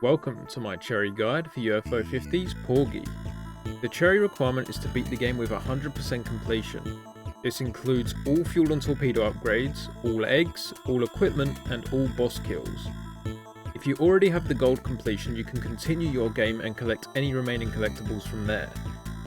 Welcome to my cherry guide for UFO 50's Porgy. The cherry requirement is to beat the game with 100% completion. This includes all fuel and torpedo upgrades, all eggs, all equipment, and all boss kills. If you already have the gold completion, you can continue your game and collect any remaining collectibles from there.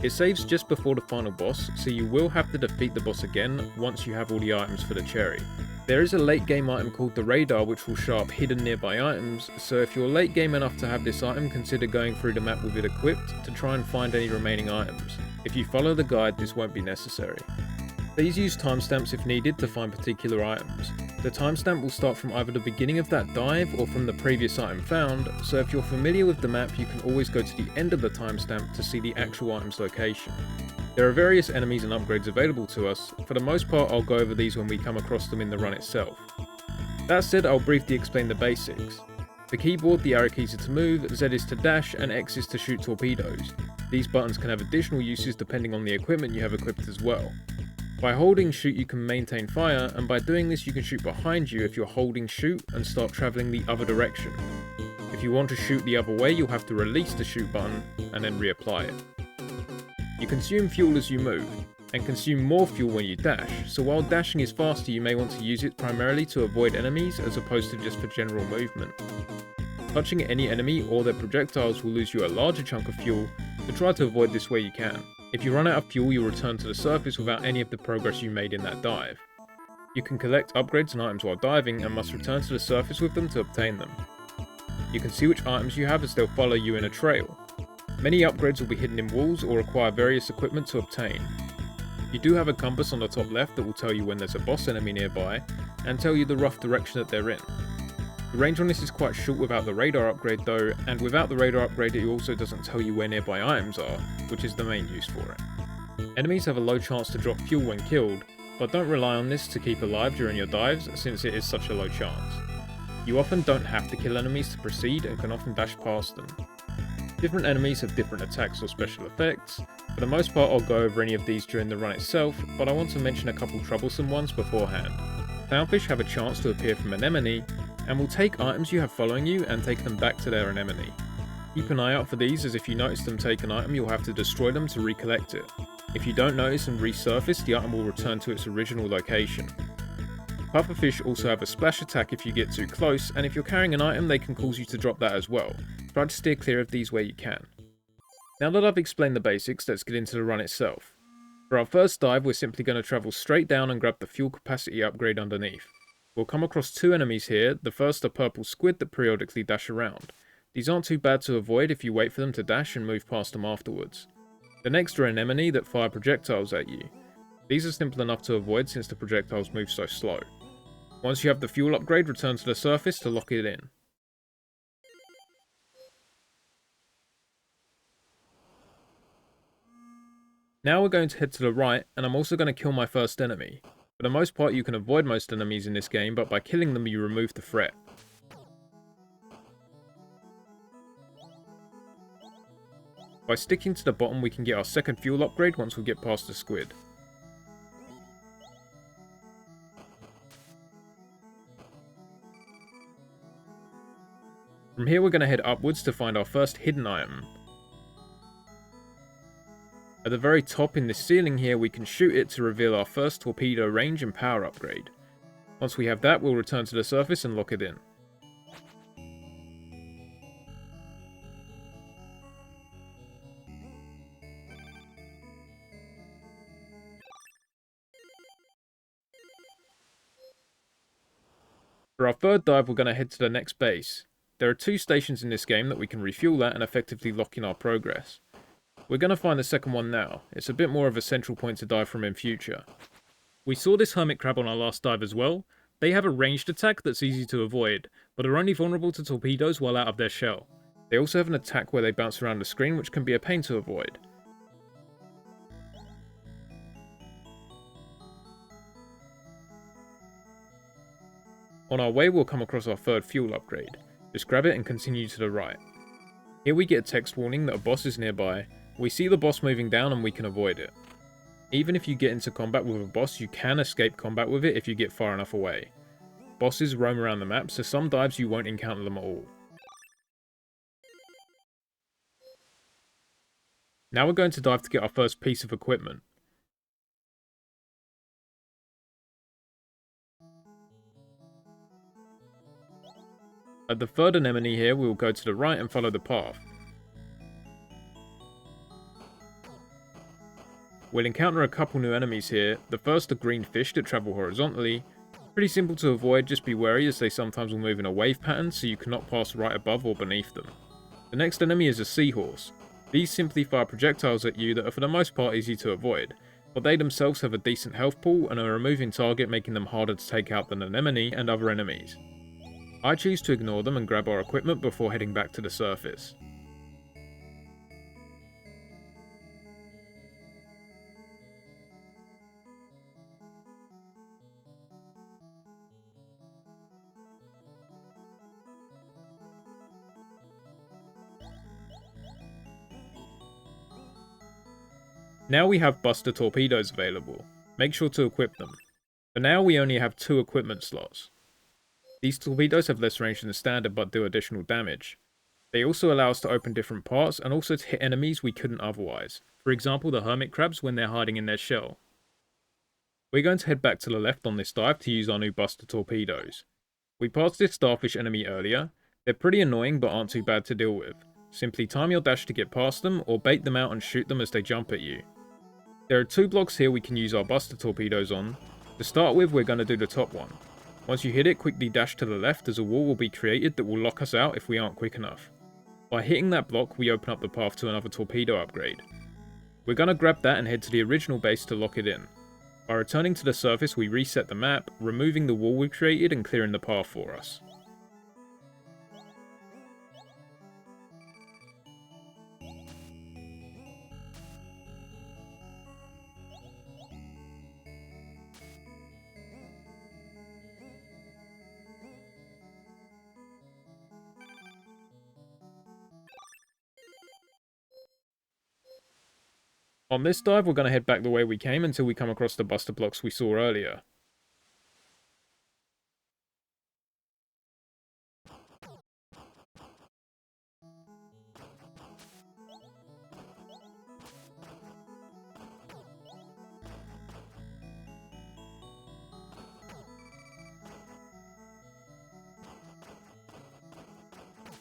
It saves just before the final boss, so you will have to defeat the boss again once you have all the items for the cherry. There is a late game item called the radar which will show up hidden nearby items, so if you're late game enough to have this item, consider going through the map with it equipped to try and find any remaining items. If you follow the guide, this won't be necessary. Please use timestamps if needed to find particular items. The timestamp will start from either the beginning of that dive or from the previous item found, so if you're familiar with the map you can always go to the end of the timestamp to see the actual item's location. There are various enemies and upgrades available to us. For the most part I'll go over these when we come across them in the run itself. That said, I'll briefly explain the basics. The keyboard, the arrow keys are to move, Z is to dash, and X is to shoot torpedoes. These buttons can have additional uses depending on the equipment you have equipped as well. By holding shoot you can maintain fire, and by doing this you can shoot behind you if you're holding shoot and start travelling the other direction. If you want to shoot the other way you'll have to release the shoot button and then reapply it. You consume fuel as you move, and consume more fuel when you dash, so while dashing is faster you may want to use it primarily to avoid enemies as opposed to just for general movement. Touching any enemy or their projectiles will lose you a larger chunk of fuel, so try to avoid this where you can. If you run out of fuel you'll return to the surface without any of the progress you made in that dive. You can collect upgrades and items while diving and must return to the surface with them to obtain them. You can see which items you have as they'll follow you in a trail. Many upgrades will be hidden in walls or require various equipment to obtain. You do have a compass on the top left that will tell you when there's a boss enemy nearby, and tell you the rough direction that they're in. The range on this is quite short without the radar upgrade though, and without the radar upgrade it also doesn't tell you where nearby items are, which is the main use for it. Enemies have a low chance to drop fuel when killed, but don't rely on this to keep alive during your dives since it is such a low chance. You often don't have to kill enemies to proceed and can often dash past them. Different enemies have different attacks or special effects. For the most part I'll go over any of these during the run itself, but I want to mention a couple troublesome ones beforehand. Clownfish have a chance to appear from anemone, and will take items you have following you and take them back to their anemone. Keep an eye out for these, as if you notice them take an item you'll have to destroy them to recollect it. If you don't notice and resurface, the item will return to its original location. Pufferfish also have a splash attack if you get too close, and if you're carrying an item they can cause you to drop that as well. Try to steer clear of these where you can. Now that I've explained the basics, let's get into the run itself. For our first dive we're simply going to travel straight down and grab the fuel capacity upgrade underneath. We'll come across two enemies here. The first are purple squid that periodically dash around. These aren't too bad to avoid if you wait for them to dash and move past them afterwards. The next are anemone that fire projectiles at you. These are simple enough to avoid since the projectiles move so slow. Once you have the fuel upgrade, return to the surface to lock it in. Now we're going to head to the right, and I'm also going to kill my first enemy. For the most part you can avoid most enemies in this game, but by killing them you remove the threat. By sticking to the bottom we can get our second fuel upgrade once we get past the squid. From here we're going to head upwards to find our first hidden item. At the very top in this ceiling here we can shoot it to reveal our first torpedo range and power upgrade. Once we have that we'll return to the surface and lock it in. For our third dive we're going to head to the next base. There are two stations in this game that we can refuel at and effectively lock in our progress. We're going to find the second one now. It's a bit more of a central point to dive from in future. We saw this hermit crab on our last dive as well. They have a ranged attack that's easy to avoid, but are only vulnerable to torpedoes while out of their shell. They also have an attack where they bounce around the screen which can be a pain to avoid. On our way we'll come across our third fuel upgrade. Just grab it and continue to the right. Here we get a text warning that a boss is nearby. We see the boss moving down and we can avoid it. Even if you get into combat with a boss, you can escape combat with it if you get far enough away. Bosses roam around the map, so some dives you won't encounter them at all. Now we're going to dive to get our first piece of equipment. At the third anemone here, we will go to the right and follow the path. We'll encounter a couple new enemies here. The first are green fish that travel horizontally. Pretty simple to avoid, just be wary as they sometimes will move in a wave pattern, so you cannot pass right above or beneath them. The next enemy is a seahorse. These simply fire projectiles at you that are for the most part easy to avoid, but they themselves have a decent health pool and are a moving target, making them harder to take out than anemone and other enemies. I choose to ignore them and grab our equipment before heading back to the surface. Now we have Buster Torpedoes available. Make sure to equip them. For now we only have 2 equipment slots. These torpedoes have less range than standard but do additional damage. They also allow us to open different parts and also to hit enemies we couldn't otherwise. For example, the hermit crabs when they're hiding in their shell. We're going to head back to the left on this dive to use our new Buster Torpedoes. We passed this starfish enemy earlier. They're pretty annoying but aren't too bad to deal with. Simply time your dash to get past them or bait them out and shoot them as they jump at you. There are 2 blocks here we can use our Buster Torpedoes on. To start with, we're going to do the top one. Once you hit it, quickly dash to the left as a wall will be created that will lock us out if we aren't quick enough. By hitting that block, we open up the path to another torpedo upgrade. We're going to grab that and head to the original base to lock it in. By returning to the surface, we reset the map, removing the wall we created and clearing the path for us. On this dive, we're going to head back the way we came until we come across the Buster blocks we saw earlier.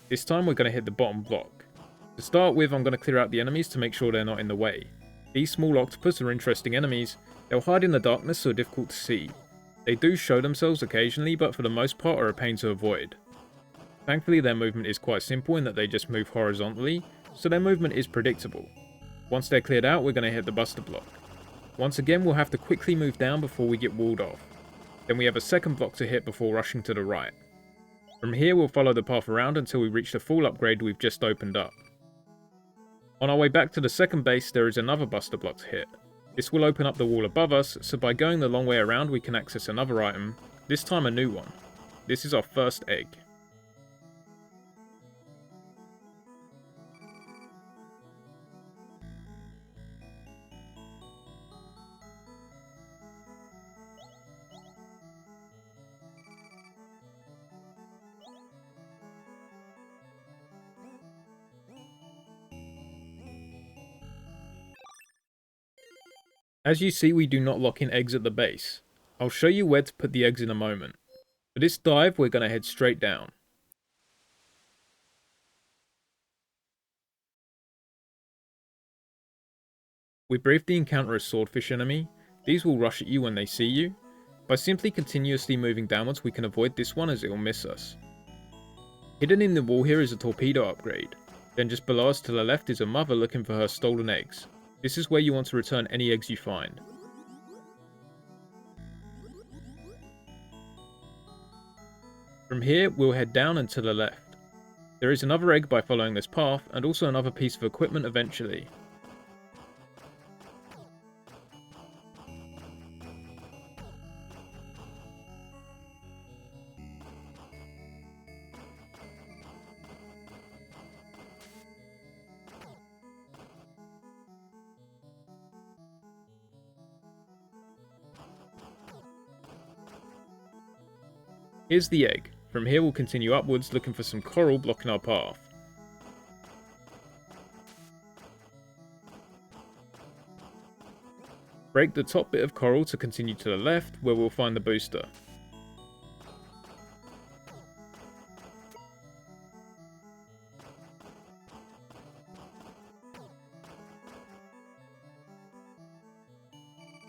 This time we're going to hit the bottom block. To start with, I'm going to clear out the enemies to make sure they're not in the way. These small octopus are interesting enemies. They'll hide in the darkness so difficult to see. They do show themselves occasionally, but for the most part are a pain to avoid. Thankfully their movement is quite simple in that they just move horizontally, so their movement is predictable. Once they're cleared out, we're going to hit the Buster block. Once again, we'll have to quickly move down before we get walled off. Then we have a second block to hit before rushing to the right. From here we'll follow the path around until we reach the full upgrade we've just opened up. On our way back to the second base, there is another Buster block to hit. This will open up the wall above us, so by going the long way around we can access another item, this time a new one. This is our first egg. As you see, we do not lock in eggs at the base. I'll show you where to put the eggs in a moment. For this dive, we're going to head straight down. We briefly encounter a swordfish enemy. These will rush at you when they see you. By simply continuously moving downwards, we can avoid this one as it will miss us. Hidden in the wall here is a torpedo upgrade. Then just below us to the left is a mother looking for her stolen eggs. This is where you want to return any eggs you find. From here, we'll head down and to the left. There is another egg by following this path, and also another piece of equipment eventually. Here's the egg. From here we'll continue upwards looking for some coral blocking our path. Break the top bit of coral to continue to the left, where we'll find the booster.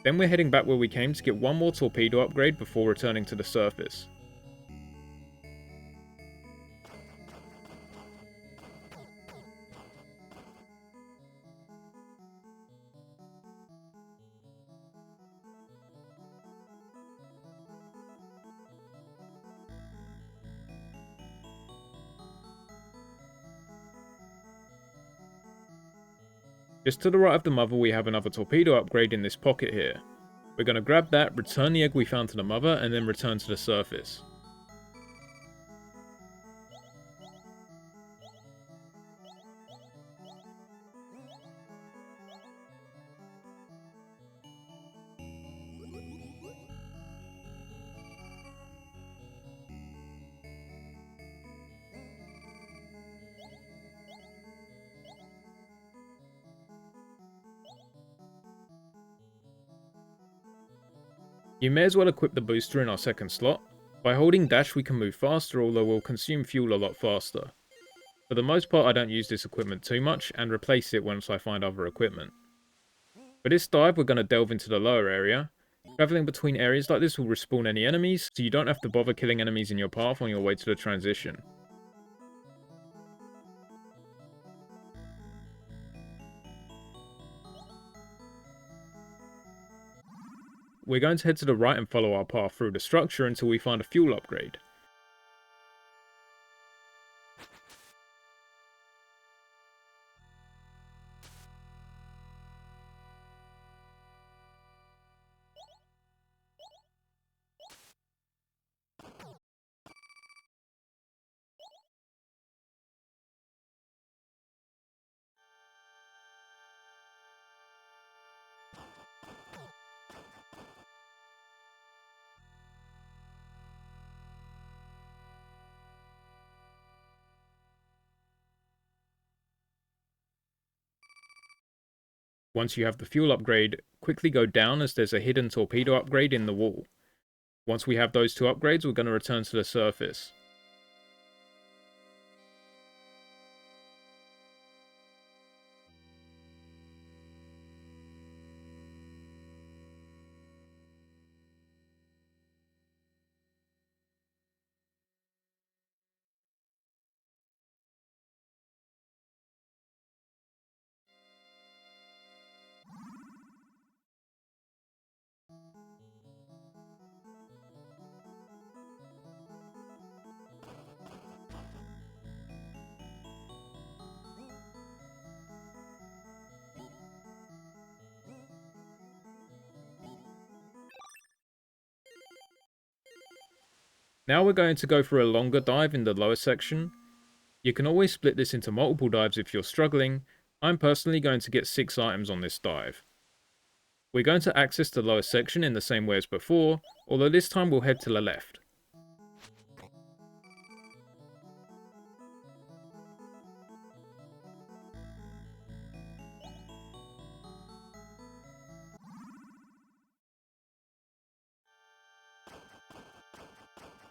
Then we're heading back where we came to get one more torpedo upgrade before returning to the surface. Just to the right of the mother we have another torpedo upgrade in this pocket here. We're going to grab that, return the egg we found to the mother, and then return to the surface. You may as well equip the booster in our second slot. By holding dash we can move faster, although we'll consume fuel a lot faster. For the most part I don't use this equipment too much, and replace it once I find other equipment. For this dive we're going to delve into the lower area. Travelling between areas like this will respawn any enemies, so you don't have to bother killing enemies in your path on your way to the transition. We're going to head to the right and follow our path through the structure until we find a fuel upgrade. Once you have the fuel upgrade, quickly go down as there's a hidden torpedo upgrade in the wall. Once we have those two upgrades, we're going to return to the surface. Now we're going to go for a longer dive in the lower section. You can always split this into multiple dives if you're struggling. I'm personally going to get 6 items on this dive. We're going to access the lower section in the same way as before, although this time we'll head to the left.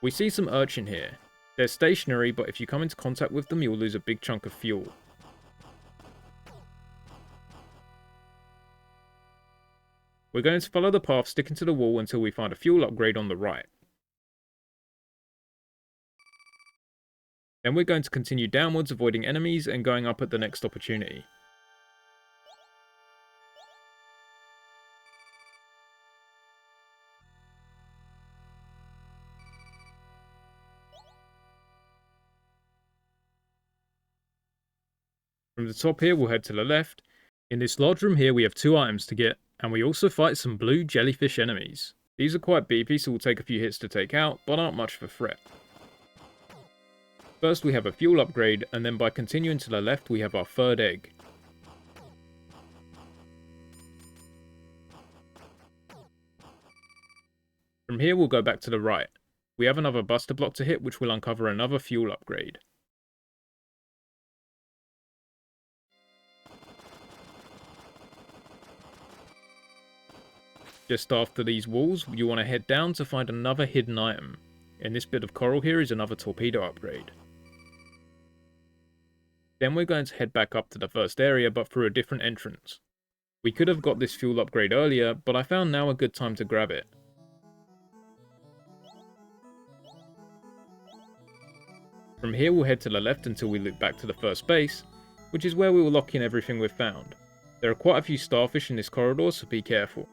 We see some urchin here. They're stationary, but if you come into contact with them you'll lose a big chunk of fuel. We're going to follow the path sticking to the wall until we find a fuel upgrade on the right. Then we're going to continue downwards, avoiding enemies and going up at the next opportunity. From the top here we'll head to the left. In this large room here we have 2 items to get, and we also fight some blue jellyfish enemies. These are quite beefy, so we'll take a few hits to take out, but aren't much of a threat. First we have a fuel upgrade, and then by continuing to the left we have our 3rd egg. From here we'll go back to the right. We have another buster block to hit, which will uncover another fuel upgrade. Just after these walls, you want to head down to find another hidden item. And this bit of coral here is another torpedo upgrade. Then we're going to head back up to the first area, but through a different entrance. We could have got this fuel upgrade earlier, but I found now a good time to grab it. From here we'll head to the left until we loop back to the first base, which is where we will lock in everything we've found. There are quite a few starfish in this corridor, so be careful.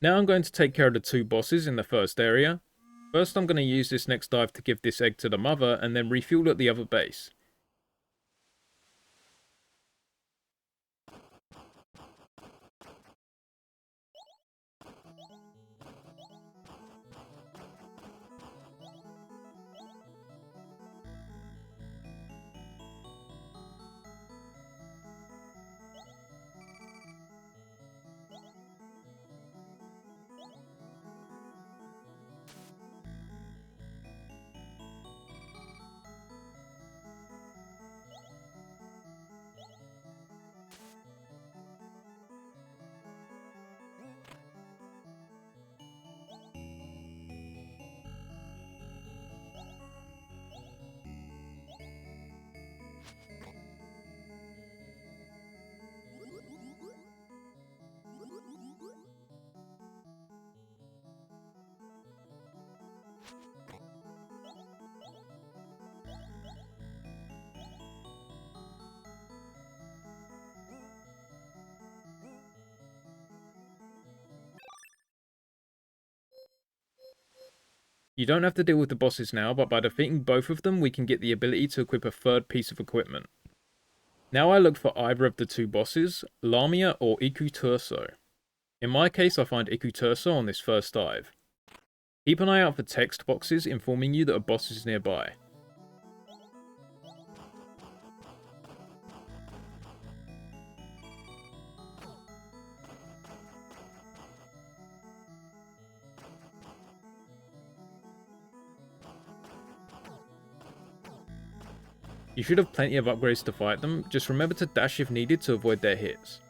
Now I'm going to take care of the two bosses in the first area. First I'm going to use this next dive to give this egg to the mother and then refuel at the other base. You don't have to deal with the bosses now, but by defeating both of them we can get the ability to equip a third piece of equipment. Now I look for either of the two bosses, Lamia or Turso. In my case I find Turso on this first dive. Keep an eye out for text boxes informing you that a boss is nearby. You should have plenty of upgrades to fight them, just remember to dash if needed to avoid their hits.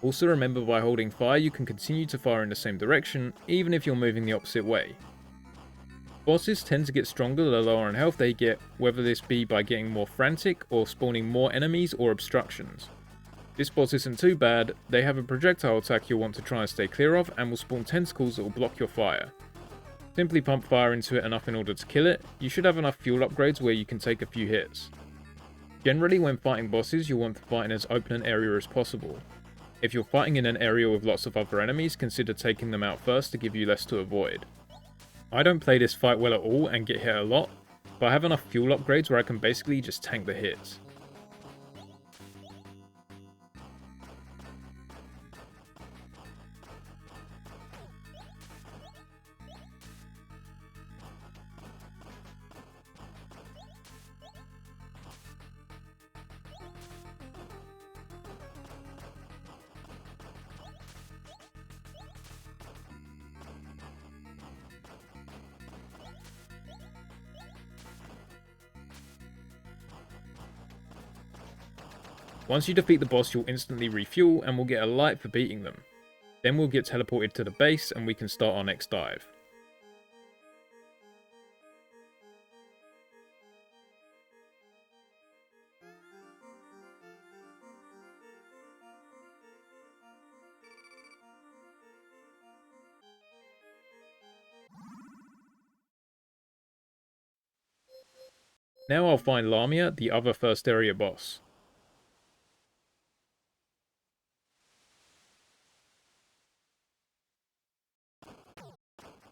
Also remember by holding fire you can continue to fire in the same direction, even if you're moving the opposite way. Bosses tend to get stronger the lower in health they get, whether this be by getting more frantic or spawning more enemies or obstructions. This boss isn't too bad, they have a projectile attack you'll want to try and stay clear of and will spawn tentacles that will block your fire. Simply pump fire into it enough in order to kill it, you should have enough fuel upgrades where you can take a few hits. Generally when fighting bosses you want to fight in as open an area as possible. If you're fighting in an area with lots of other enemies, consider taking them out first to give you less to avoid. I don't play this fight well at all and get hit a lot, but I have enough fuel upgrades where I can basically just tank the hits. Once you defeat the boss you'll instantly refuel and we'll get a light for beating them. Then we'll get teleported to the base and we can start our next dive. Now I'll find Lamia, the other first area boss.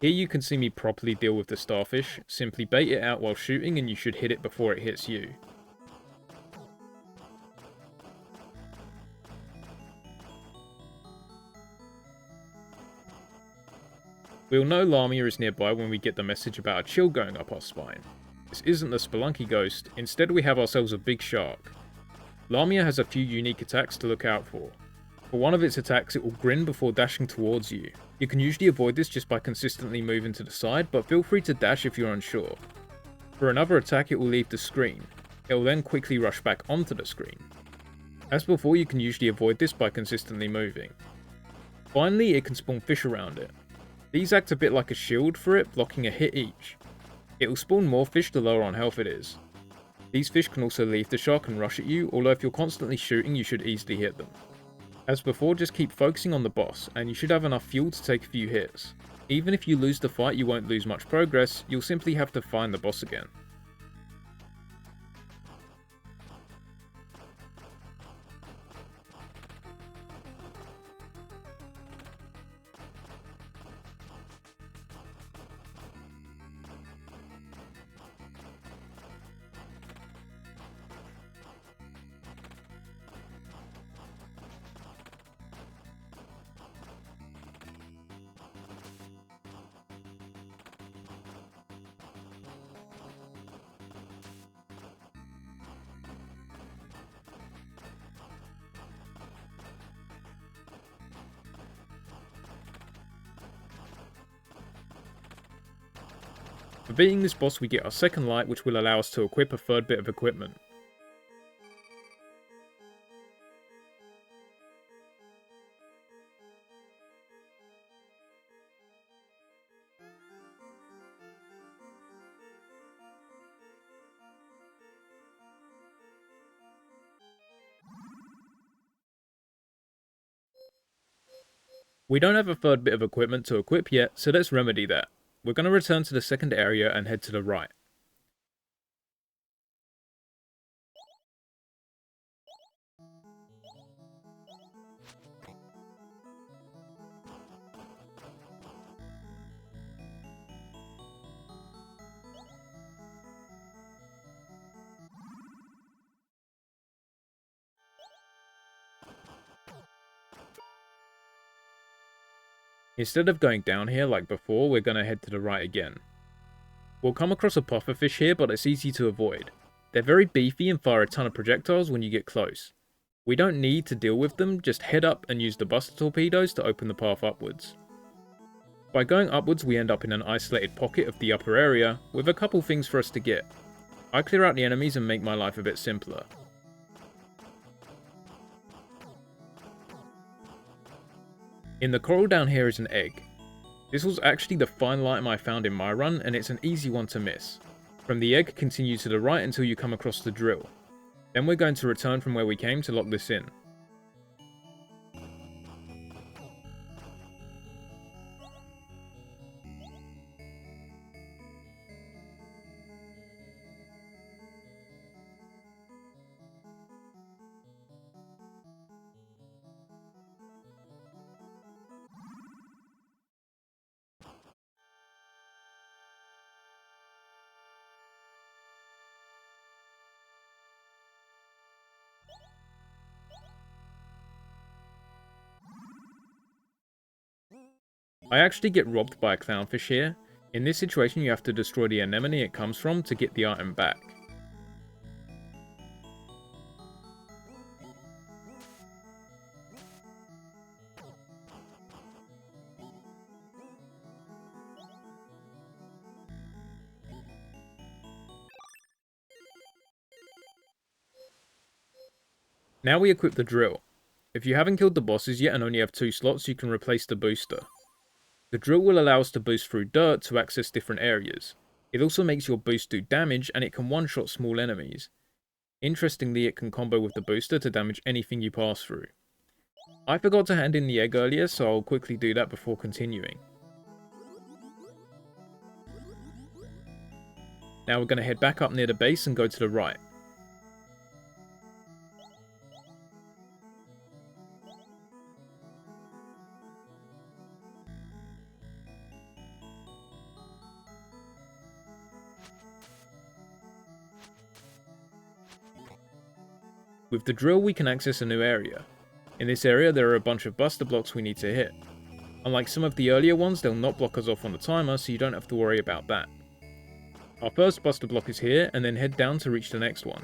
Here you can see me properly deal with the starfish, simply bait it out while shooting and you should hit it before it hits you. We'll know Lamia is nearby when we get the message about a chill going up our spine. This isn't the Spelunky ghost, instead we have ourselves a big shark. Lamia has a few unique attacks to look out for. For one of its attacks, it will grin before dashing towards you. You can usually avoid this just by consistently moving to the side, but feel free to dash if you're unsure. For another attack, it will leave the screen. It will then quickly rush back onto the screen. As before, you can usually avoid this by consistently moving. Finally, it can spawn fish around it. These act a bit like a shield for it, blocking a hit each. It will spawn more fish the lower on health it is. These fish can also leave the shark and rush at you, although if you're constantly shooting you should easily hit them. As before, just keep focusing on the boss, and you should have enough fuel to take a few hits. Even if you lose the fight you won't lose much progress, you'll simply have to find the boss again. For beating this boss we get our second light, which will allow us to equip a third bit of equipment. We don't have a third bit of equipment to equip yet, so let's remedy that. We're going to return to the second area and head to the right. Instead of going down here like before, we're going to head to the right again. We'll come across a pufferfish here, but it's easy to avoid. They're very beefy and fire a ton of projectiles when you get close. We don't need to deal with them, just head up and use the buster torpedoes to open the path upwards. By going upwards we end up in an isolated pocket of the upper area, with a couple things for us to get. I clear out the enemies and make my life a bit simpler. In the coral down here is an egg. This was actually the final item I found in my run, and it's an easy one to miss. From the egg, continue to the right until you come across the drill. Then we're going to return from where we came to lock this in. I actually get robbed by a clownfish here. In this situation you have to destroy the anemone it comes from to get the item back. Now we equip the drill. If you haven't killed the bosses yet and only have 2 slots, you can replace the booster. The drill will allow us to boost through dirt to access different areas. It also makes your boost do damage, and it can one-shot small enemies. Interestingly, it can combo with the booster to damage anything you pass through. I forgot to hand in the egg earlier, so I'll quickly do that before continuing. Now we're going to head back up near the base and go to the right. With the drill we can access a new area. In this area there are a bunch of buster blocks we need to hit. Unlike some of the earlier ones, they'll not block us off on the timer, so you don't have to worry about that. Our first buster block is here, and then head down to reach the next one.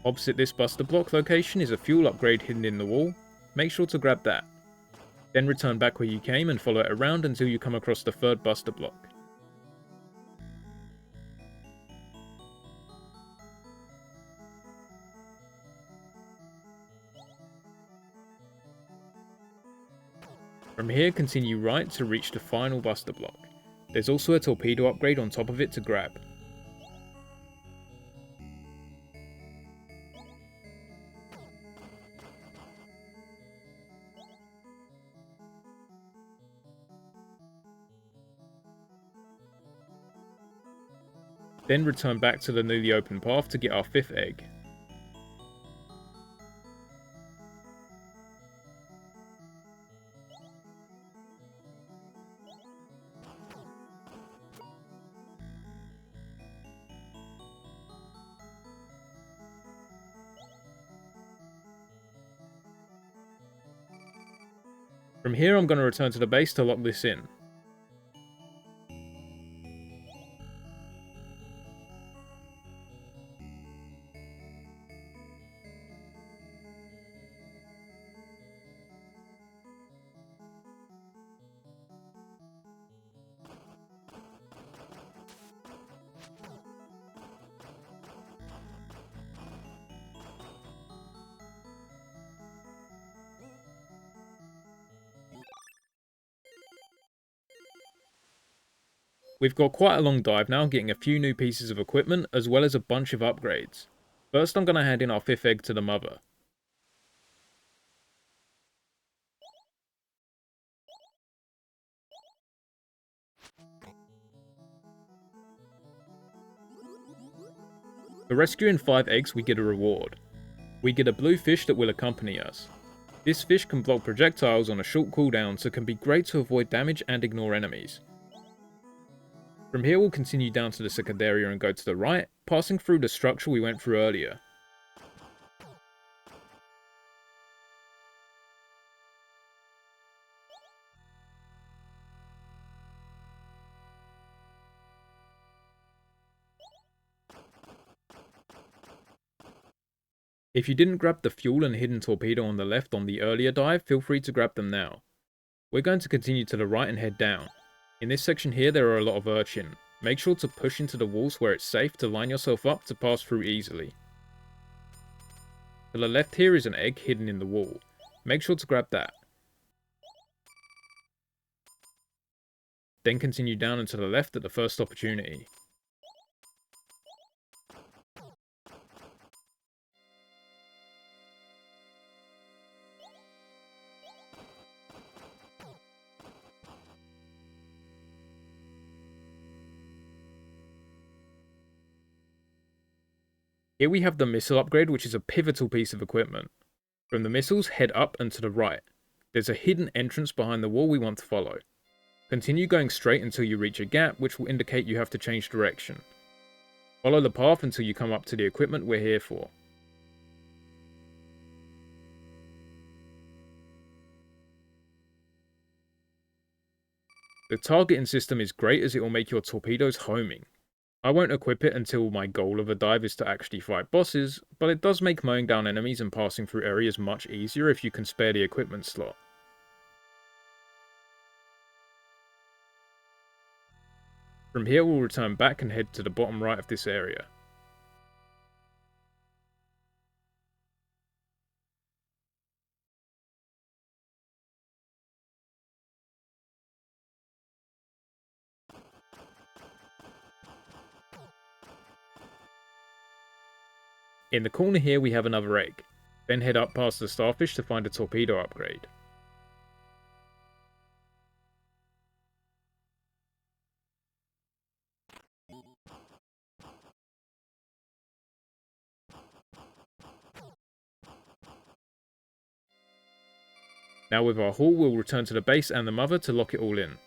Opposite this buster block location is a fuel upgrade hidden in the wall. Make sure to grab that. Then return back where you came and follow it around until you come across the third buster block. From here, continue right to reach the final buster block. There's also a torpedo upgrade on top of it to grab. Then return back to the newly opened path to get our 5th egg. From here I'm going to return to the base to lock this in. We've got quite a long dive now, getting a few new pieces of equipment as well as a bunch of upgrades. First I'm going to hand in our 5th egg to the mother. For rescuing 5 eggs we get a reward. We get a blue fish that will accompany us. This fish can block projectiles on a short cooldown, so can be great to avoid damage and ignore enemies. From here we'll continue down to the second area and go to the right, passing through the structure we went through earlier. If you didn't grab the fuel and hidden torpedo on the left on the earlier dive, feel free to grab them now. We're going to continue to the right and head down. In this section here there are a lot of urchin. Make sure to push into the walls where it's safe to line yourself up to pass through easily. To the left here is an egg hidden in the wall. Make sure to grab that. Then continue down and to the left at the first opportunity. Here we have the missile upgrade, which is a pivotal piece of equipment. From the missiles, head up and to the right. There's a hidden entrance behind the wall we want to follow. Continue going straight until you reach a gap, which will indicate you have to change direction. Follow the path until you come up to the equipment we're here for. The targeting system is great as it will make your torpedoes homing. I won't equip it until my goal of a dive is to actually fight bosses, but it does make mowing down enemies and passing through areas much easier if you can spare the equipment slot. From here we'll return back and head to the bottom right of this area. In the corner here we have another egg, then head up past the starfish to find a torpedo upgrade. Now with our haul we'll return to the base and the mother to lock it all in.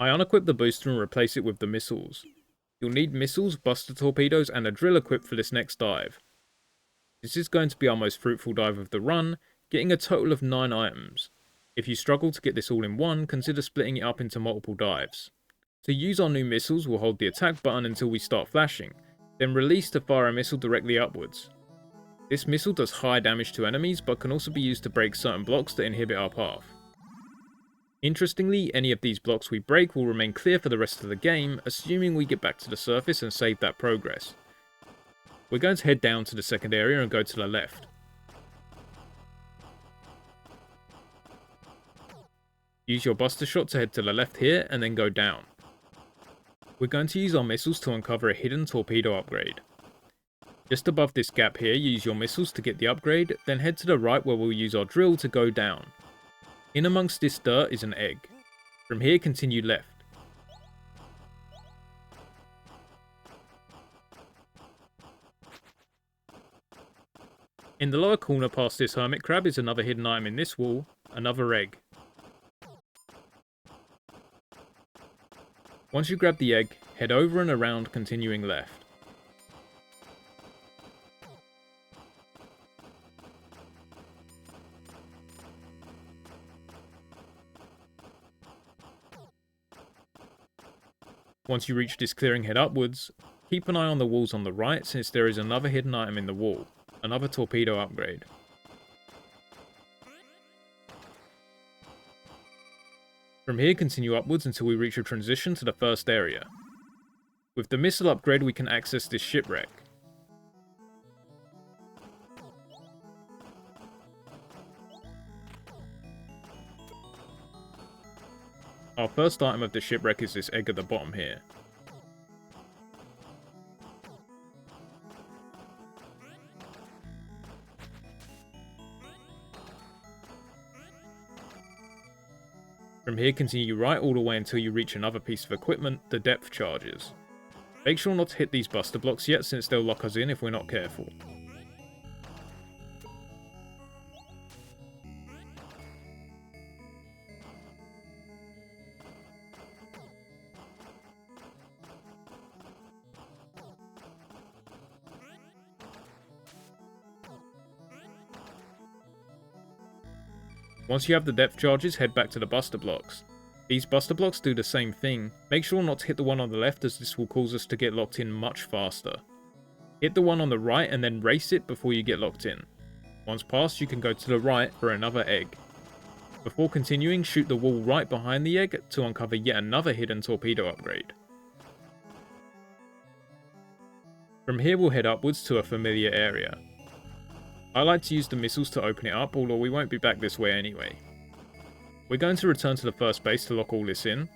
I unequip the booster and replace it with the missiles. You'll need missiles, buster torpedoes, and a drill equipped for this next dive. This is going to be our most fruitful dive of the run, getting a total of 9 items. If you struggle to get this all in one, consider splitting it up into multiple dives. To use our new missiles, we'll hold the attack button until we start flashing, then release to fire a missile directly upwards. This missile does high damage to enemies, but can also be used to break certain blocks that inhibit our path. Interestingly, any of these blocks we break will remain clear for the rest of the game, assuming we get back to the surface and save that progress. We're going to head down to the second area and go to the left. Use your buster shot to head to the left here, and then go down. We're going to use our missiles to uncover a hidden torpedo upgrade. Just above this gap here, use your missiles to get the upgrade, then head to the right where we'll use our drill to go down. In amongst this dirt is an egg. From here, continue left. In the lower corner past this hermit crab is another hidden item in this wall, another egg. Once you grab the egg, head over and around, continuing left. Once you reach this clearing, head upwards. Keep an eye on the walls on the right, since there is another hidden item in the wall, another torpedo upgrade. From here, continue upwards until we reach a transition to the first area. With the missile upgrade, we can access this shipwreck. Our first item of the shipwreck is this egg at the bottom here. From here, continue right all the way until you reach another piece of equipment, the depth charges. Make sure not to hit these buster blocks yet, since they'll lock us in if we're not careful. Once you have the depth charges, head back to the buster blocks. These buster blocks do the same thing. Make sure not to hit the one on the left, as this will cause us to get locked in much faster. Hit the one on the right and then race it before you get locked in. Once passed, you can go to the right for another egg. Before continuing, shoot the wall right behind the egg to uncover yet another hidden torpedo upgrade. From here, we'll head upwards to a familiar area. I like to use the missiles to open it up, although we won't be back this way anyway. We're going to return to the first base to lock all this in.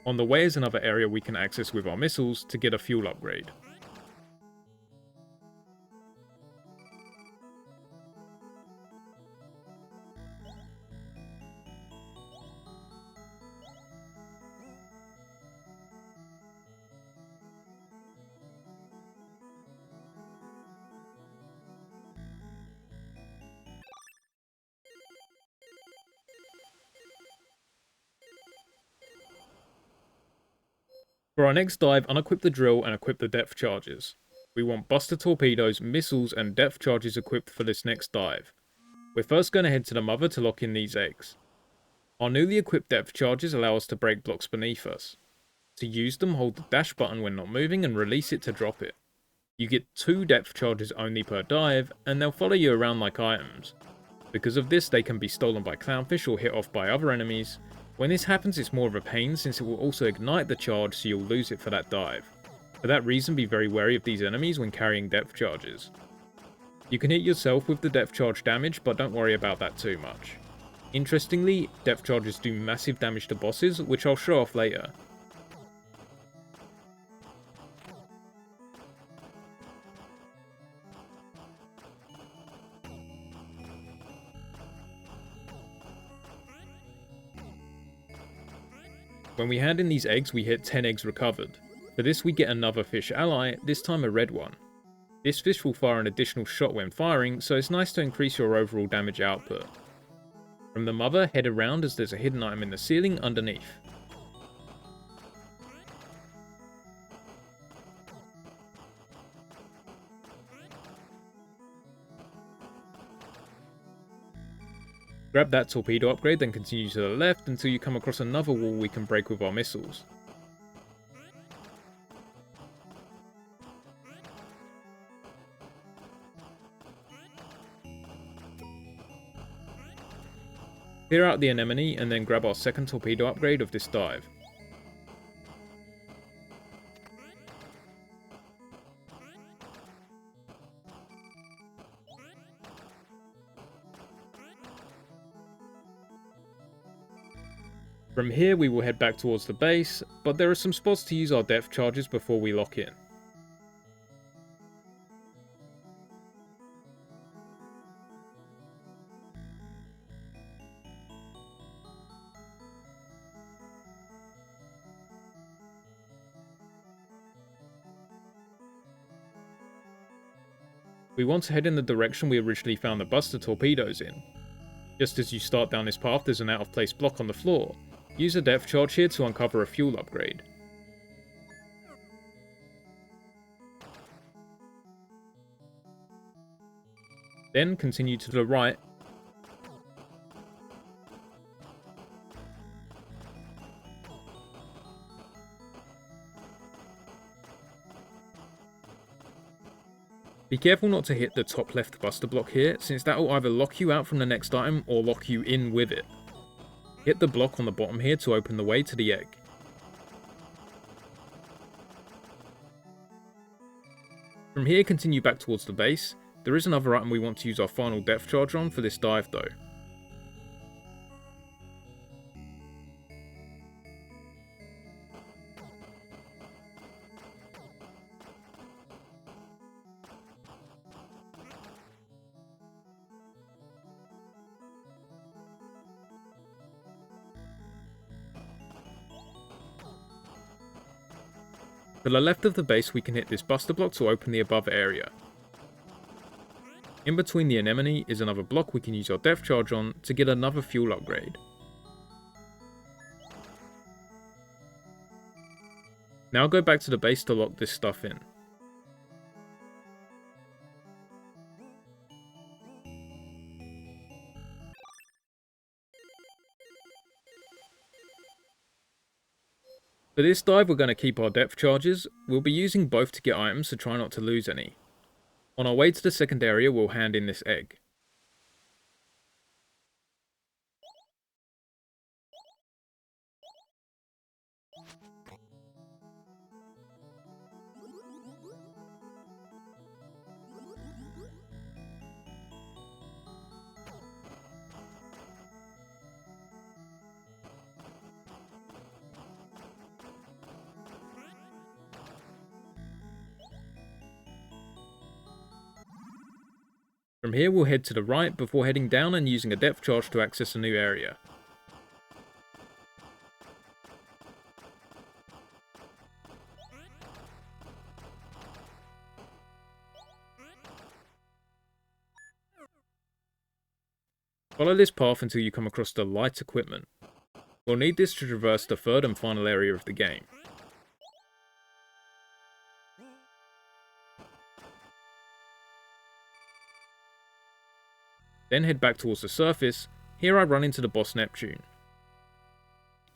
On the way is another area we can access with our missiles to get a fuel upgrade. For our next dive, unequip the drill and equip the depth charges. We want buster torpedoes, missiles, and depth charges equipped for this next dive. We're first going to head to the mother to lock in these eggs. Our newly equipped depth charges allow us to break blocks beneath us. To use them, hold the dash button when not moving and release it to drop it. You get 2 depth charges only per dive, and they'll follow you around like items. Because of this, they can be stolen by clownfish or hit off by other enemies. When this happens, it's more of a pain, since it will also ignite the charge, so you'll lose it for that dive. For that reason, be very wary of these enemies when carrying depth charges. You can hit yourself with the depth charge damage, but don't worry about that too much. Interestingly, depth charges do massive damage to bosses, which I'll show off later. When we hand in these eggs, we hit 10 eggs recovered. For this, we get another fish ally, this time a red one. This fish will fire an additional shot when firing, so it's nice to increase your overall damage output. From the mother, head around as there's a hidden item in the ceiling underneath. Grab that torpedo upgrade, then continue to the left until you come across another wall we can break with our missiles. Clear out the anemone and then grab our second torpedo upgrade of this dive. From here we will head back towards the base, but there are some spots to use our depth charges before we lock in. We want to head in the direction we originally found the buster torpedoes in. Just as you start down this path, there's an out of place block on the floor. Use a depth charge here to uncover a fuel upgrade. Then continue to the right. Be careful not to hit the top left buster block here, since that will either lock you out from the next item or lock you in with it. Hit the block on the bottom here to open the way to the egg. From here continue back towards the base. There is another item we want to use our final depth charge on for this dive though. To the left of the base we can hit this buster block to open the above area. In between the anemone is another block we can use our depth charge on to get another fuel upgrade. Now go back to the base to lock this stuff in. For this dive we're going to keep our depth charges. We'll be using both to get items, so try not to lose any. On our way to the second area we'll hand in this egg. From here we'll head to the right before heading down and using a depth charge to access a new area. Follow this path until you come across the light equipment. We'll need this to traverse the third and final area of the game. Then head back towards the surface. Here I run into the boss Neptune.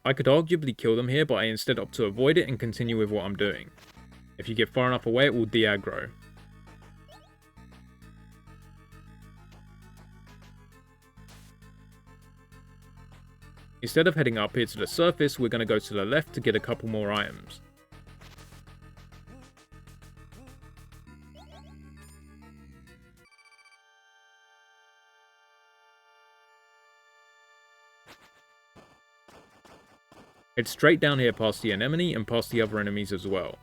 I could arguably kill them here, but I instead opt to avoid it and continue with what I'm doing. If you get far enough away it will de-aggro. Instead of heading up here to the surface, we're going to go to the left to get a couple more items. Head straight down here past the anemone and past the other enemies as well.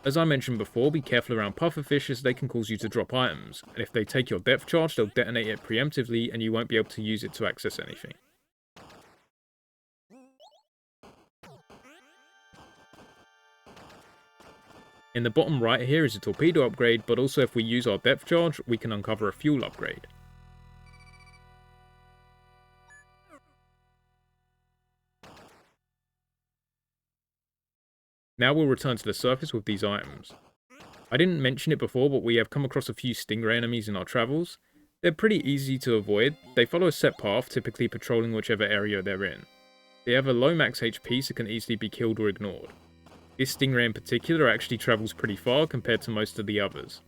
As I mentioned before, be careful around pufferfish as they can cause you to drop items, and if they take your depth charge they'll detonate it preemptively and you won't be able to use it to access anything. In the bottom right here is a torpedo upgrade, but also if we use our depth charge we can uncover a fuel upgrade. Now we'll return to the surface with these items. I didn't mention it before, but we have come across a few stingray enemies in our travels. They're pretty easy to avoid, they follow a set path, typically patrolling whichever area they're in. They have a low max HP so can easily be killed or ignored. This stingray in particular actually travels pretty far compared to most of the others.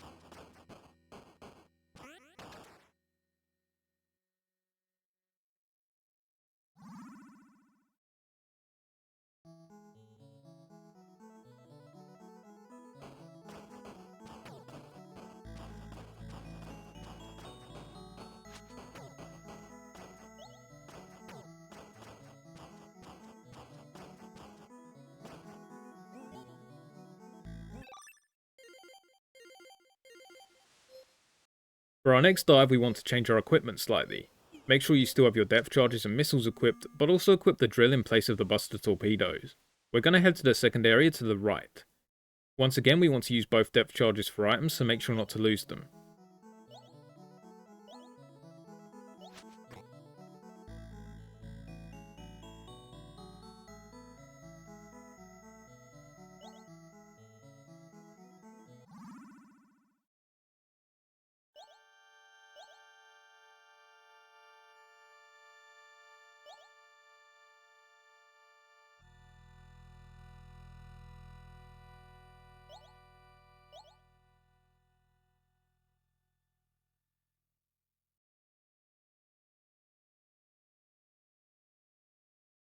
For our next dive, we want to change our equipment slightly. Make sure you still have your depth charges and missiles equipped, but also equip the drill in place of the buster torpedoes. We're going to head to the second area to the right. Once again, we want to use both depth charges for items, so make sure not to lose them.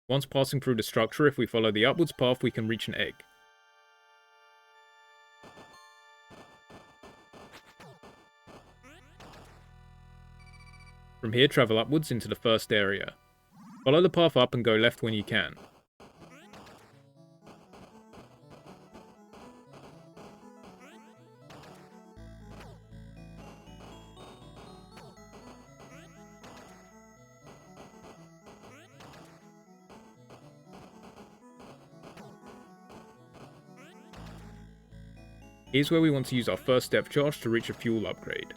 Once passing through the structure, if we follow the upwards path, we can reach an egg. From here, travel upwards into the first area. Follow the path up and go left when you can. Here's where we want to use our first depth charge to reach a fuel upgrade.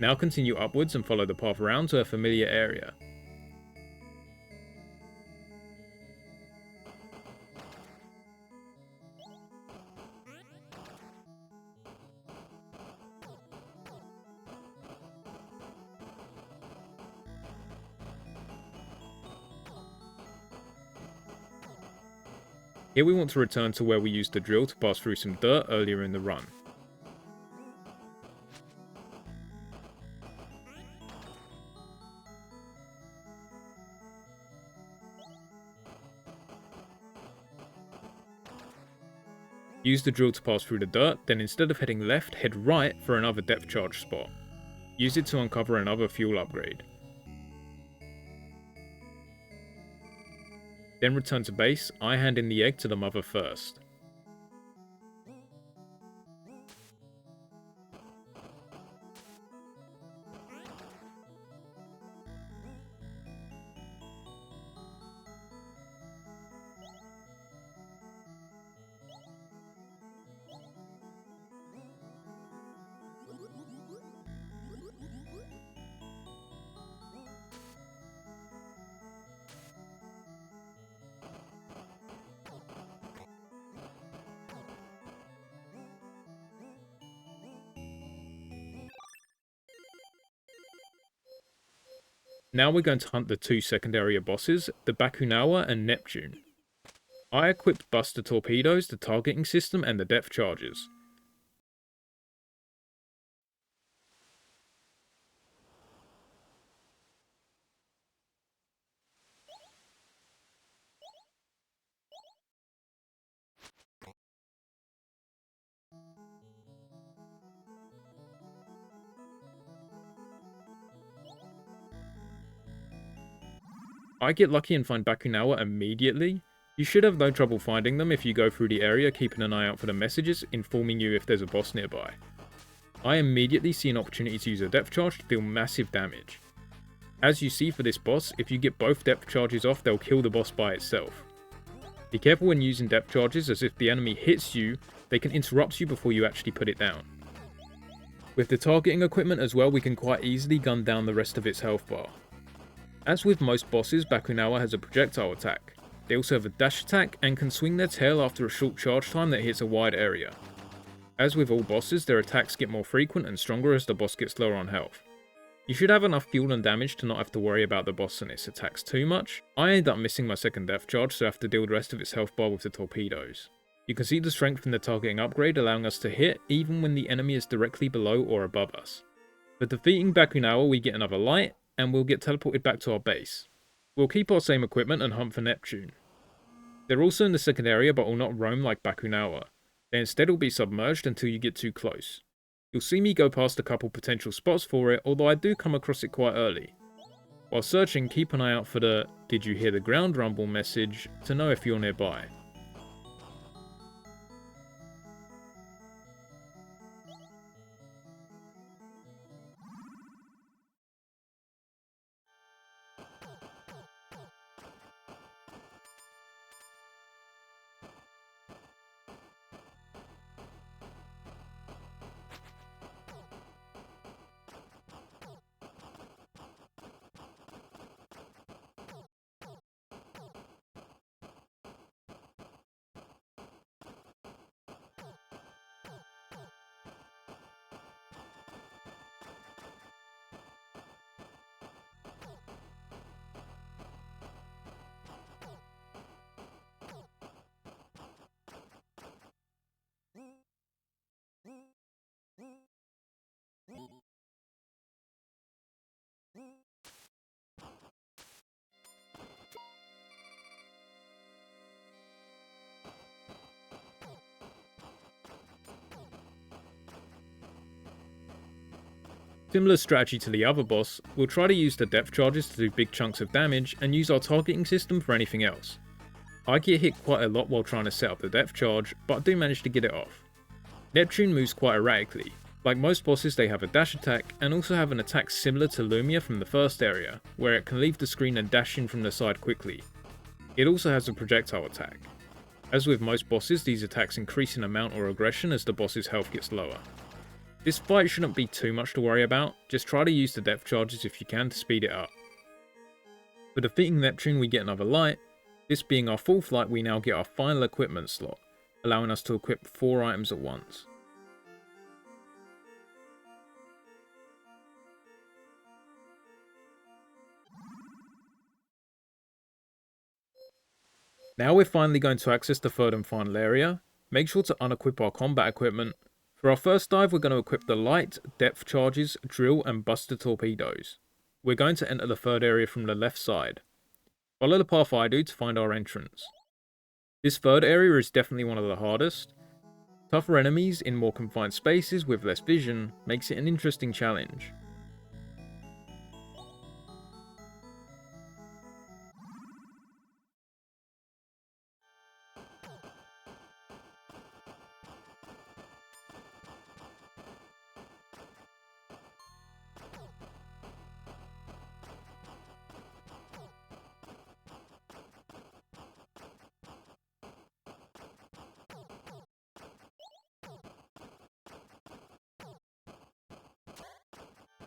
Now continue upwards and follow the path around to a familiar area. Here we want to return to where we used the drill to pass through some dirt earlier in the run. Use the drill to pass through the dirt, then instead of heading left, head right for another depth charge spot. Use it to uncover another fuel upgrade. Then return to base, I hand in the egg to the mother first. Now we're going to hunt the two secondary bosses, the Bakunawa and Neptune. I equipped buster torpedoes, the targeting system, and the depth charges. I get lucky and find Bakunawa immediately. You should have no trouble finding them if you go through the area keeping an eye out for the messages informing you if there's a boss nearby. I immediately see an opportunity to use a depth charge to deal massive damage. As you see for this boss, if you get both depth charges off, they'll kill the boss by itself. Be careful when using depth charges, as if the enemy hits you, they can interrupt you before you actually put it down. With the targeting equipment as well, we can quite easily gun down the rest of its health bar. As with most bosses, Bakunawa has a projectile attack. They also have a dash attack and can swing their tail after a short charge time that hits a wide area. As with all bosses, their attacks get more frequent and stronger as the boss gets lower on health. You should have enough fuel and damage to not have to worry about the boss and its attacks too much. I end up missing my second death charge, so I have to deal the rest of its health bar with the torpedoes. You can see the strength from the targeting upgrade allowing us to hit even when the enemy is directly below or above us. For defeating Bakunawa we get another light, and we'll get teleported back to our base. We'll keep our same equipment and hunt for Neptune. They're also in the second area but will not roam like Bakunawa. They instead will be submerged until you get too close. You'll see me go past a couple potential spots for it, although I do come across it quite early. While searching, keep an eye out for the "Did you hear the ground rumble" message to know if you're nearby. Similar strategy to the other boss, we'll try to use the depth charges to do big chunks of damage and use our targeting system for anything else. I get hit quite a lot while trying to set up the depth charge, but I do manage to get it off. Neptune moves quite erratically. Like most bosses, they have a dash attack and also have an attack similar to Lamia from the first area, where it can leave the screen and dash in from the side quickly. It also has a projectile attack. As with most bosses, these attacks increase in amount or aggression as the boss's health gets lower. This fight shouldn't be too much to worry about, just try to use the depth charges if you can to speed it up. For defeating Neptune we get another light. This being our fourth light, we now get our final equipment slot, allowing us to equip 4 items at once. Now we're finally going to access the third and final area. Make sure to unequip our combat equipment. For our first dive, we're going to equip the light, depth charges, drill and buster torpedoes. We're going to enter the third area from the left side. Follow the path I do to find our entrance. This third area is definitely one of the hardest. Tougher enemies in more confined spaces with less vision makes it an interesting challenge.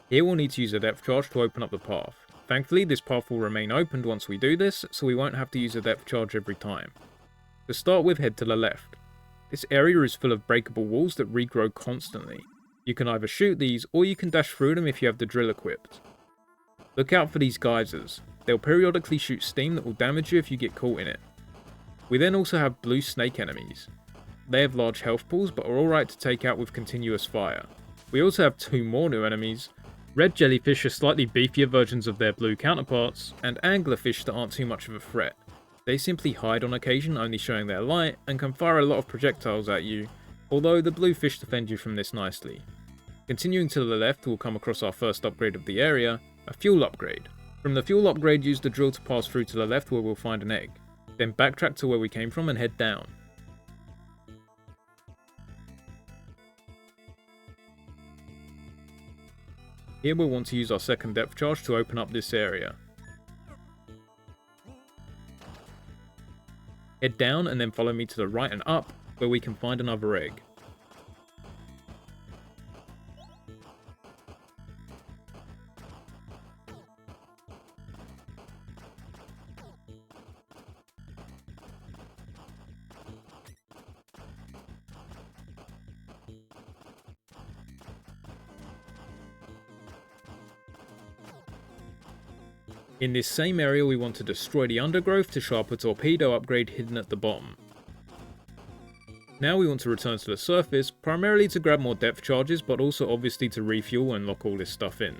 Here we'll need to use a depth charge to open up the path. Thankfully this path will remain opened once we do this, so we won't have to use a depth charge every time. To start with, head to the left. This area is full of breakable walls that regrow constantly. You can either shoot these, or you can dash through them if you have the drill equipped. Look out for these geysers. They'll periodically shoot steam that will damage you if you get caught in it. We then also have blue snake enemies. They have large health pools but are alright to take out with continuous fire. We also have 2 more new enemies. Red jellyfish are slightly beefier versions of their blue counterparts, and anglerfish that aren't too much of a threat. They simply hide on occasion, only showing their light, and can fire a lot of projectiles at you, although the blue fish defend you from this nicely. Continuing to the left, we'll come across our first upgrade of the area, a fuel upgrade. From the fuel upgrade, use the drill to pass through to the left where we'll find an egg. Then backtrack to where we came from and head down. Here we'll want to use our second depth charge to open up this area. Head down and then follow me to the right and up, where we can find another egg. In this same area we want to destroy the undergrowth to show up a torpedo upgrade hidden at the bottom. Now we want to return to the surface, primarily to grab more depth charges, but also obviously to refuel and lock all this stuff in.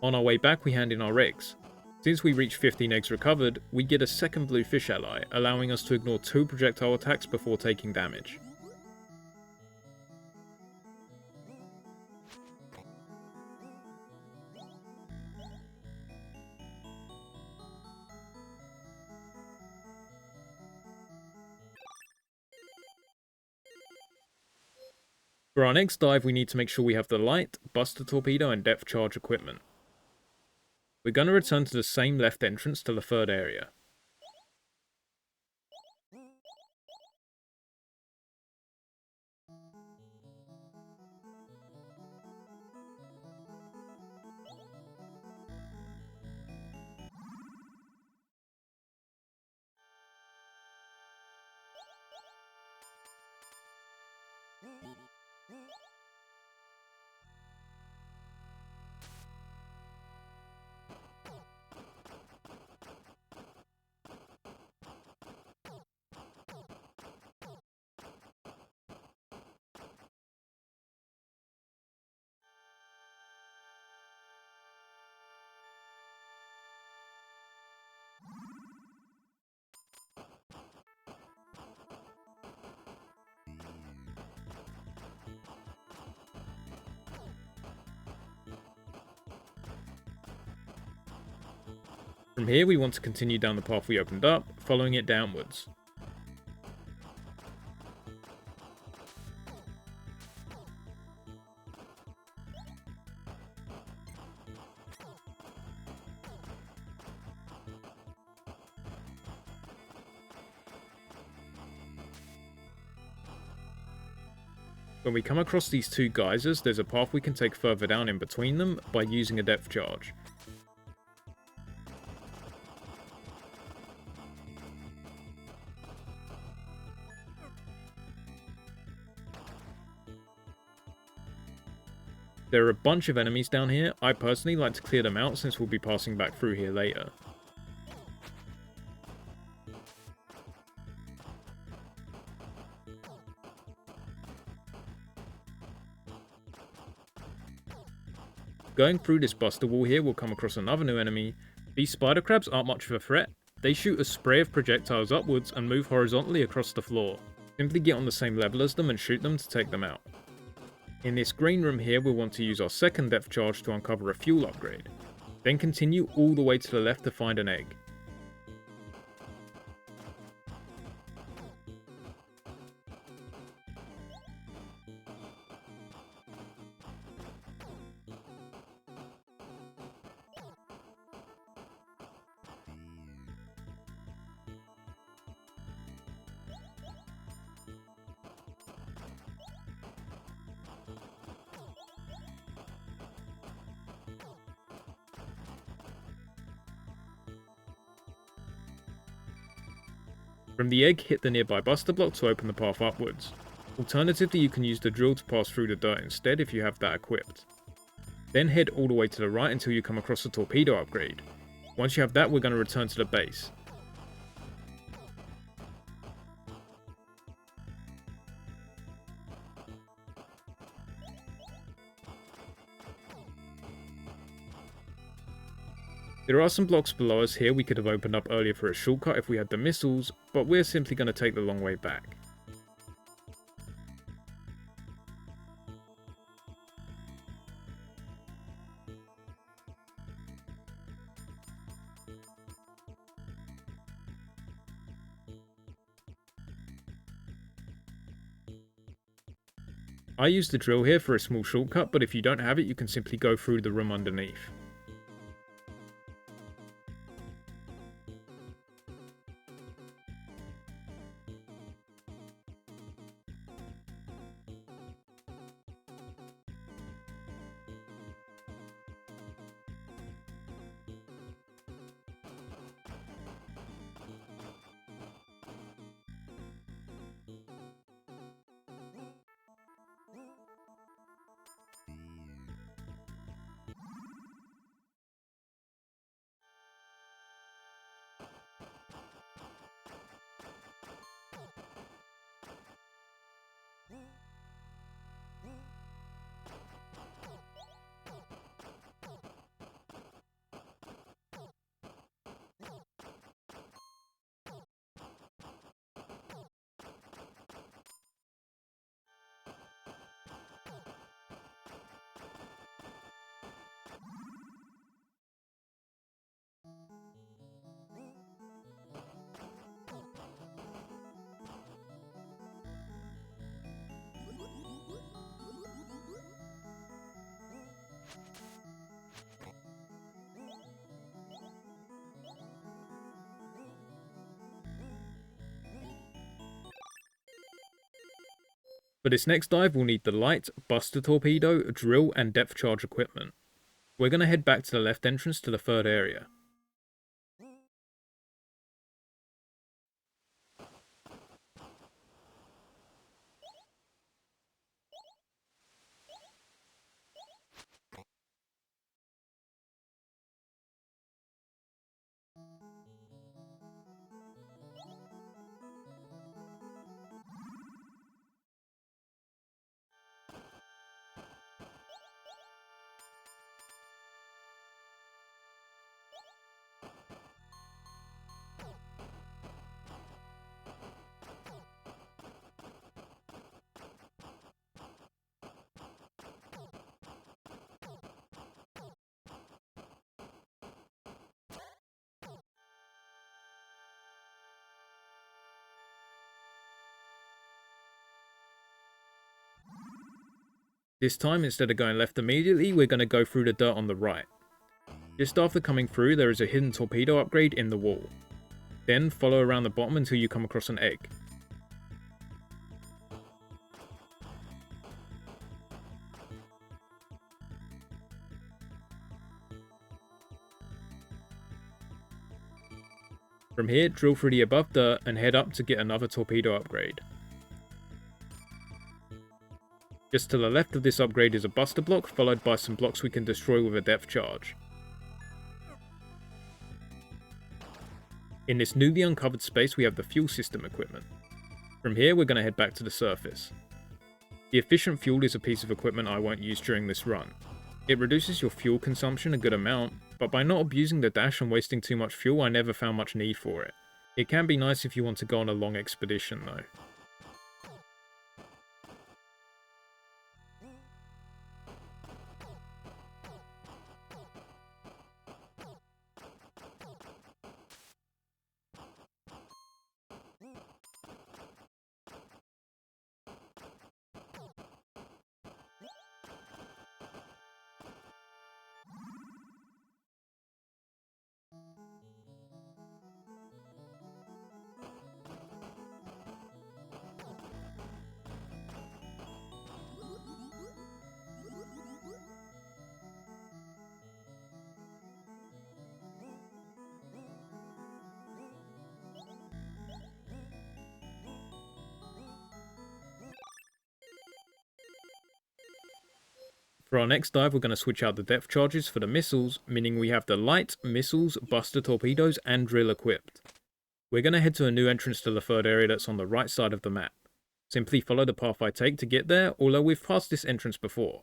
On our way back we hand in our eggs. Since we reach 15 eggs recovered, we get a second blue fish ally, allowing us to ignore 2 projectile attacks before taking damage. For our next dive we need to make sure we have the light, buster torpedo and depth charge equipment. We're going to return to the same left entrance to the third area. From here we want to continue down the path we opened up, following it downwards. When we come across these 2 geysers, there's a path we can take further down in between them by using a depth charge. There are a bunch of enemies down here. I personally like to clear them out since we'll be passing back through here later. Going through this buster wall here, we'll come across another new enemy. These spider crabs aren't much of a threat. They shoot a spray of projectiles upwards and move horizontally across the floor. Simply get on the same level as them and shoot them to take them out. In this green room here, we'll want to use our second depth charge to uncover a fuel upgrade. Then continue all the way to the left to find an egg. From the egg, hit the nearby buster block to open the path upwards. Alternatively, you can use the drill to pass through the dirt instead if you have that equipped. Then head all the way to the right until you come across the torpedo upgrade. Once you have that, we're going to return to the base. There are some blocks below us here we could have opened up earlier for a shortcut if we had the missiles, but we're simply going to take the long way back. I use the drill here for a small shortcut, but if you don't have it, you can simply go through the room underneath. For this next dive, we'll need the light, buster torpedo, drill, and depth charge equipment. We're going to head back to the left entrance to the third area. This time, instead of going left immediately, we're going to go through the dirt on the right. Just after coming through, there is a hidden torpedo upgrade in the wall. Then follow around the bottom until you come across an egg. From here, drill through the above dirt and head up to get another torpedo upgrade. Just to the left of this upgrade is a buster block, followed by some blocks we can destroy with a depth charge. In this newly uncovered space we have the fuel system equipment. From here we're going to head back to the surface. The efficient fuel is a piece of equipment I won't use during this run. It reduces your fuel consumption a good amount, but by not abusing the dash and wasting too much fuel I never found much need for it. It can be nice if you want to go on a long expedition though. For our next dive, we're going to switch out the depth charges for the missiles, meaning we have the light, missiles, buster torpedoes, and drill equipped. We're going to head to a new entrance to the third area that's on the right side of the map. Simply follow the path I take to get there, although we've passed this entrance before.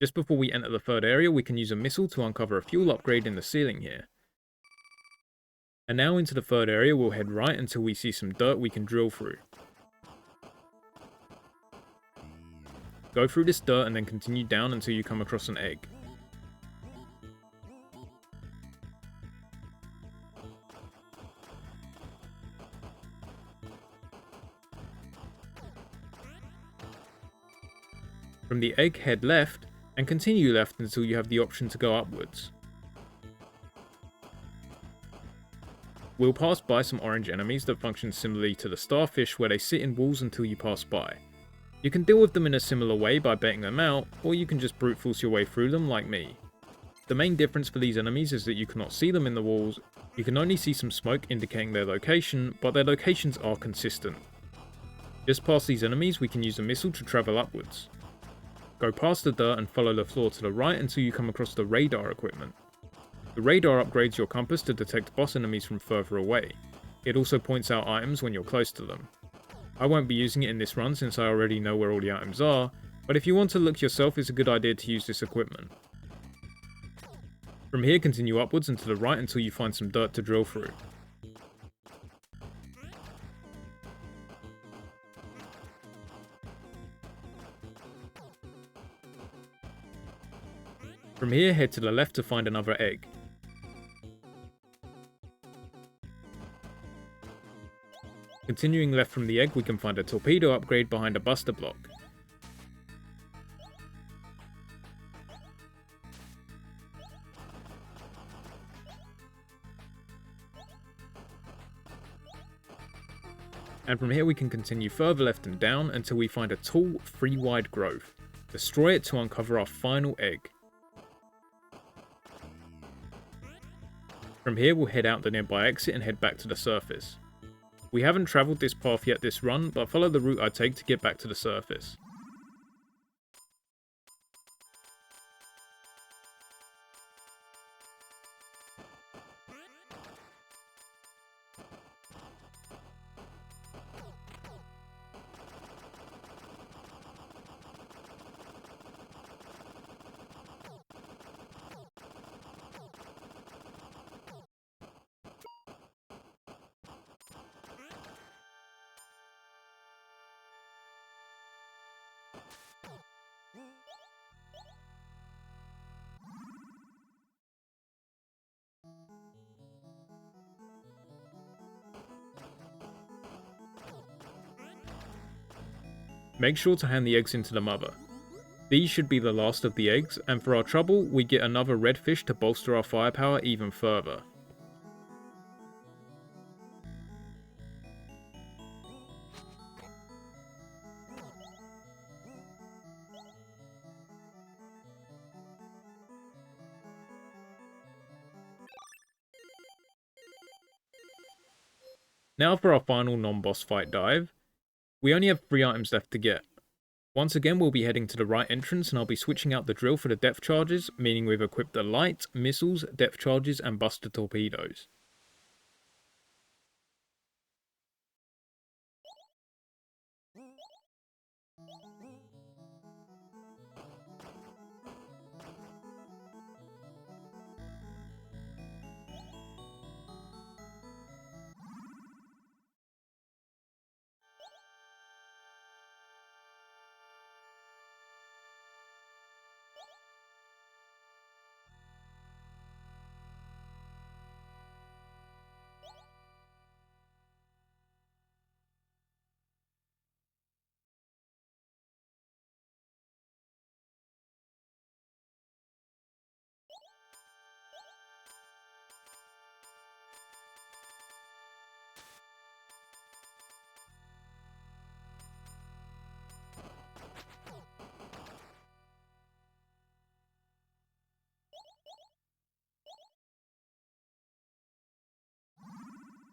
Just before we enter the third area, we can use a missile to uncover a fuel upgrade in the ceiling here. And now into the third area, we'll head right until we see some dirt we can drill through. Go through this dirt and then continue down until you come across an egg. From the egg, head left, and continue left until you have the option to go upwards. We'll pass by some orange enemies that function similarly to the starfish, where they sit in walls until you pass by. You can deal with them in a similar way by baiting them out, or you can just brute force your way through them like me. The main difference for these enemies is that you cannot see them in the walls, you can only see some smoke indicating their location, but their locations are consistent. Just past these enemies we can use a missile to travel upwards. Go past the dirt and follow the floor to the right until you come across the radar equipment. The radar upgrades your compass to detect boss enemies from further away. It also points out items when you're close to them. I won't be using it in this run since I already know where all the items are, but if you want to look yourself, it's a good idea to use this equipment. From here continue upwards and to the right until you find some dirt to drill through. From here head to the left to find another egg. Continuing left from the egg, we can find a torpedo upgrade behind a buster block. And from here we can continue further left and down until we find a tall, 3-wide growth. Destroy it to uncover our final egg. From here we'll head out the nearby exit and head back to the surface. We haven't travelled this path yet this run, but follow the route I take to get back to the surface. Make sure to hand the eggs into the mother. These should be the last of the eggs, and for our trouble, we get another red fish to bolster our firepower even further. Now for our final non-boss fight dive. We only have 3 items left to get. Once again we'll be heading to the right entrance and I'll be switching out the drill for the depth charges, meaning we've equipped the light, missiles, depth charges and buster torpedoes.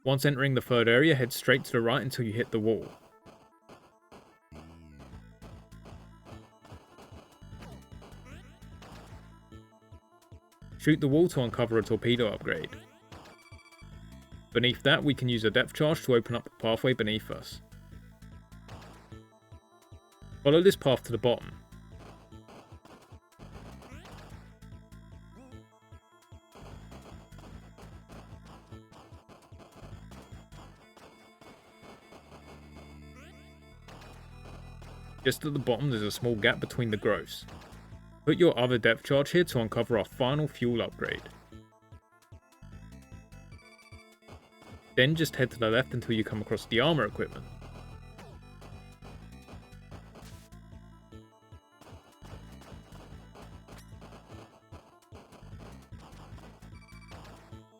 Once entering the third area, head straight to the right until you hit the wall. Shoot the wall to uncover a torpedo upgrade. Beneath that, we can use a depth charge to open up a pathway beneath us. Follow this path to the bottom. Just at the bottom there's a small gap between the growths. Put your other depth charge here to uncover our final fuel upgrade. Then just head to the left until you come across the armor equipment.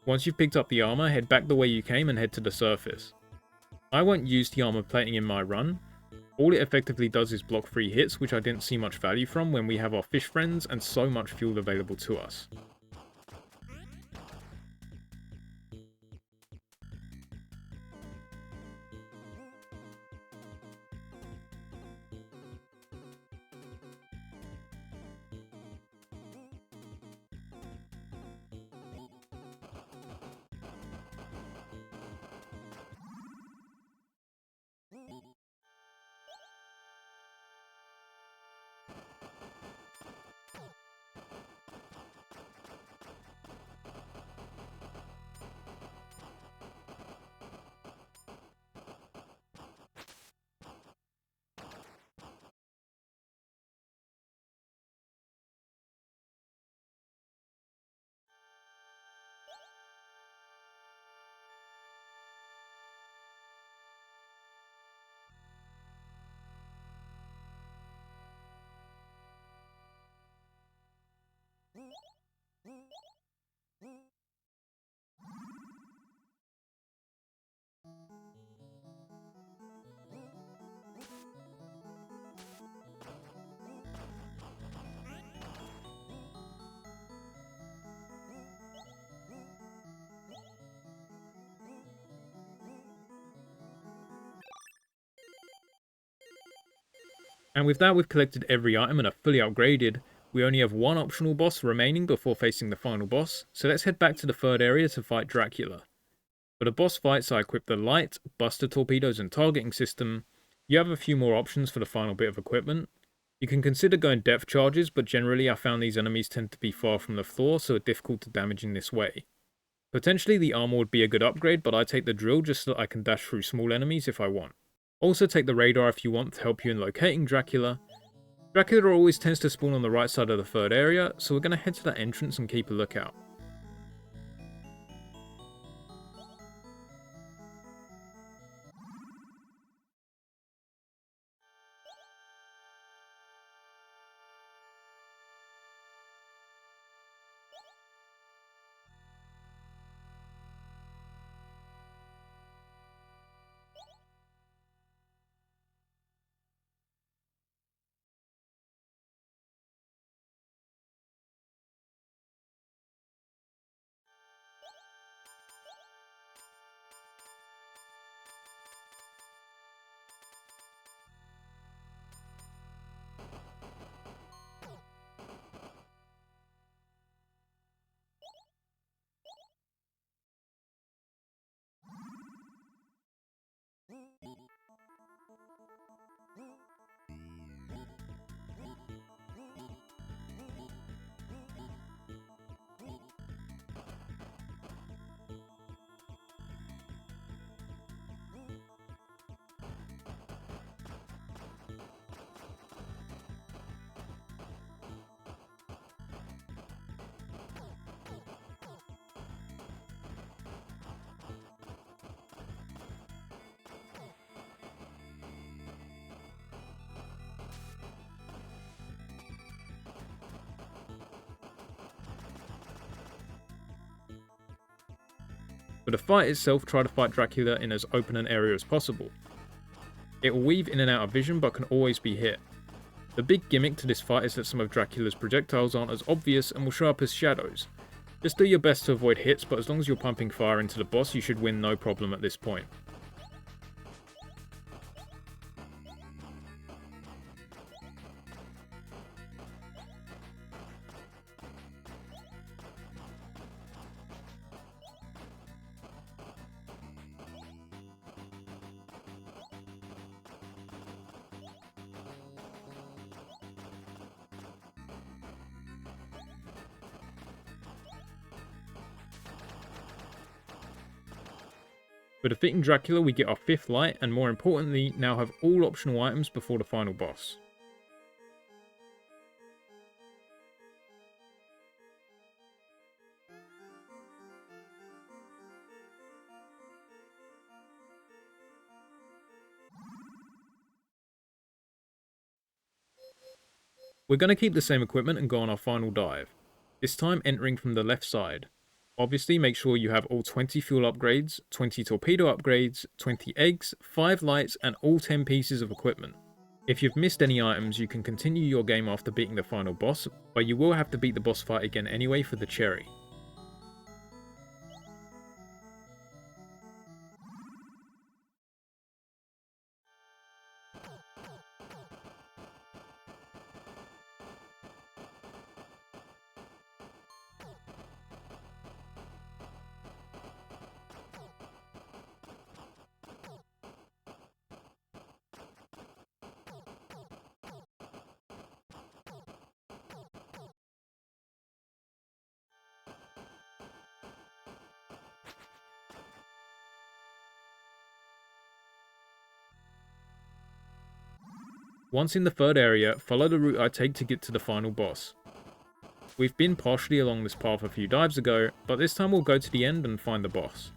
Once you've picked up the armor, head back the way you came and head to the surface. I won't use the armor plating in my run. All it effectively does is block free hits, which I didn't see much value from when we have our fish friends and so much fuel available to us. And with that, we've collected every item and are fully upgraded. We only have one optional boss remaining before facing the final boss, so let's head back to the third area to fight Dracula. For the boss fights, I equipped the light, buster torpedoes and targeting system. You have a few more options for the final bit of equipment. You can consider going depth charges, but generally I found these enemies tend to be far from the floor, so are difficult to damage in this way. Potentially the armor would be a good upgrade, but I take the drill just so that I can dash through small enemies if I want. Also take the radar if you want to help you in locating Dracula. Dracula always tends to spawn on the right side of the third area, so we're going to head to that entrance and keep a lookout. For the fight itself, try to fight Dracula in as open an area as possible. It will weave in and out of vision but can always be hit. The big gimmick to this fight is that some of Dracula's projectiles aren't as obvious and will show up as shadows. Just do your best to avoid hits, but as long as you're pumping fire into the boss you should win no problem at this point. For defeating Dracula, we get our 5th light, and more importantly, now have all optional items before the final boss. We're going to keep the same equipment and go on our final dive, this time entering from the left side. Obviously make sure you have all 20 fuel upgrades, 20 torpedo upgrades, 20 eggs, 5 lights and all 10 pieces of equipment. If you've missed any items you can continue your game after beating the final boss, but you will have to beat the boss fight again anyway for the cherry. Once in the 3rd area, follow the route I take to get to the final boss. We've been partially along this path a few dives ago, but this time we'll go to the end and find the boss.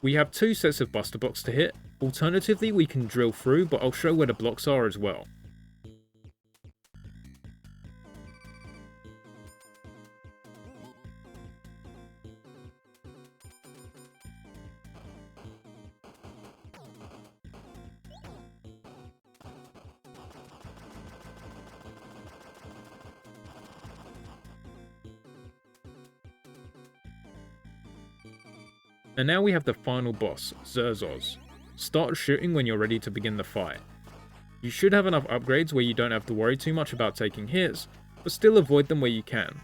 We have 2 sets of buster blocks to hit, alternatively we can drill through, but I'll show where the blocks are as well. And now we have the final boss, Zerzoz. Start shooting when you're ready to begin the fight. You should have enough upgrades where you don't have to worry too much about taking hits, but still avoid them where you can.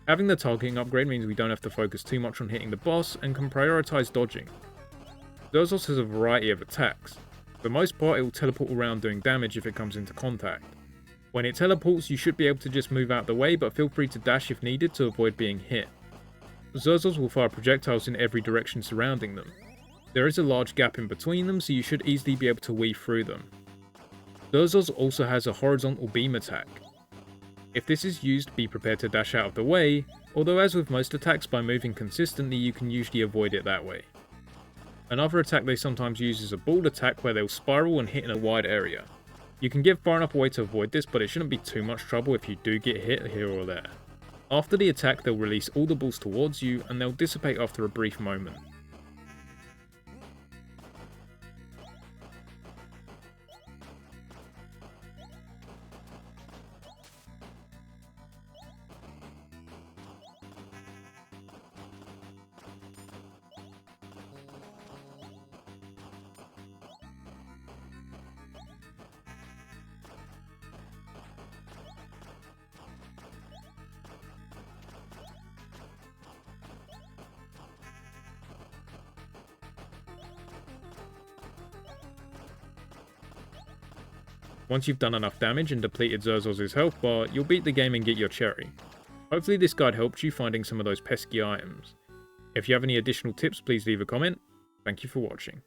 Having the targeting upgrade means we don't have to focus too much on hitting the boss and can prioritize dodging. Zerzoz has a variety of attacks. For the most part it will teleport around doing damage if it comes into contact. When it teleports you should be able to just move out the way, but feel free to dash if needed to avoid being hit. Zerzoz will fire projectiles in every direction surrounding them. There is a large gap in between them, so you should easily be able to weave through them. Zerzoz also has a horizontal beam attack. If this is used, be prepared to dash out of the way, although as with most attacks, by moving consistently you can usually avoid it that way. Another attack they sometimes use is a ball attack where they'll spiral and hit in a wide area. You can get far enough away to avoid this, but it shouldn't be too much trouble if you do get hit here or there. After the attack they'll release all the balls towards you and they'll dissipate after a brief moment. Once you've done enough damage and depleted Zerzoz's health bar, you'll beat the game and get your cherry. Hopefully this guide helped you finding some of those pesky items. If you have any additional tips, please leave a comment. Thank you for watching.